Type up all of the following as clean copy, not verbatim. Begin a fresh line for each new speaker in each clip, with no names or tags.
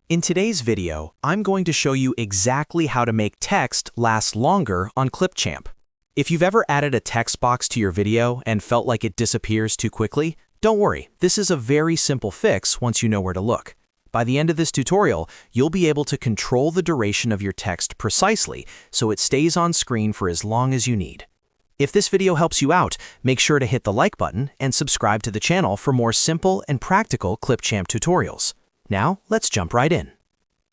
In today's video, I'm going to show you exactly how to make text last longer on Clipchamp. If you've ever added a text box to your video and felt like it disappears too quickly, don't worry, this is a very simple fix once you know where to look. By the end of this tutorial, you'll be able to control the duration of your text precisely so it stays on screen for as long as you need. If this video helps you out, make sure to hit the like button and subscribe to the channel for more simple and practical Clipchamp tutorials. Now, let's jump right in.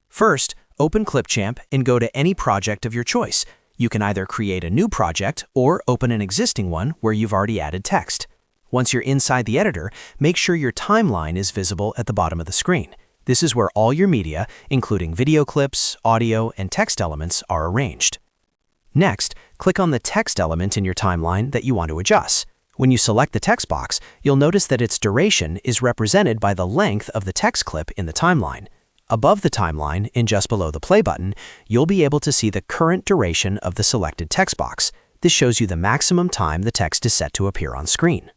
First, open Clipchamp and go to any project of your choice. You can either create a new project or open an existing one where you've already added text. Once you're inside the editor, make sure your timeline is visible at the bottom of the screen. This is where all your media, including video clips, audio, and text elements, are arranged. Next, click on the text element in your timeline that you want to adjust. When you select the text box, you'll notice that its duration is represented by the length of the text clip in the timeline. Above the timeline, and just below the play button, you'll be able to see the current duration of the selected text box. This shows you the maximum time the text is set to appear on screen.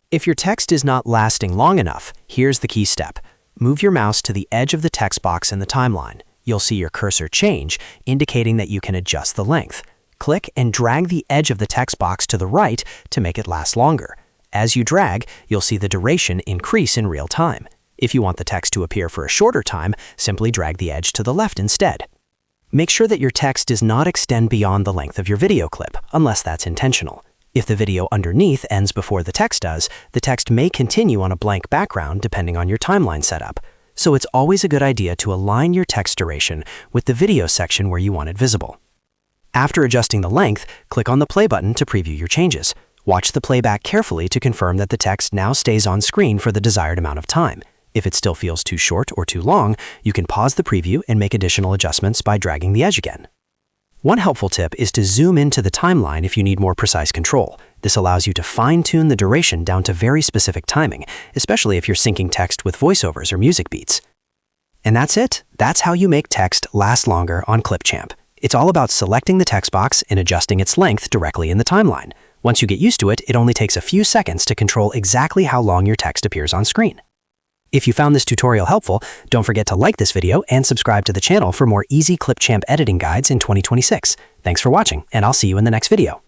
If your text is not lasting long enough, here's the key step. Move your mouse to the edge of the text box in the timeline. You'll see your cursor change, indicating that you can adjust the length. Click and drag the edge of the text box to the right to make it last longer. As you drag, you'll see the duration increase in real time. If you want the text to appear for a shorter time, simply drag the edge to the left instead. Make sure that your text does not extend beyond the length of your video clip, unless that's intentional. If the video underneath ends before the text does, the text may continue on a blank background depending on your timeline setup. So it's always a good idea to align your text duration with the video section where you want it visible. After adjusting the length, click on the play button to preview your changes. Watch the playback carefully to confirm that the text now stays on screen for the desired amount of time. If it still feels too short or too long, you can pause the preview and make additional adjustments by dragging the edge again. One helpful tip is to zoom into the timeline if you need more precise control. This allows you to fine-tune the duration down to very specific timing, especially if you're syncing text with voiceovers or music beats. And that's it. That's how you make text last longer on Clipchamp. It's all about selecting the text box and adjusting its length directly in the timeline. Once you get used to it, it only takes a few seconds to control exactly how long your text appears on screen. If you found this tutorial helpful, don't forget to like this video and subscribe to the channel for more easy Clipchamp editing guides in 2026. Thanks for watching, and I'll see you in the next video.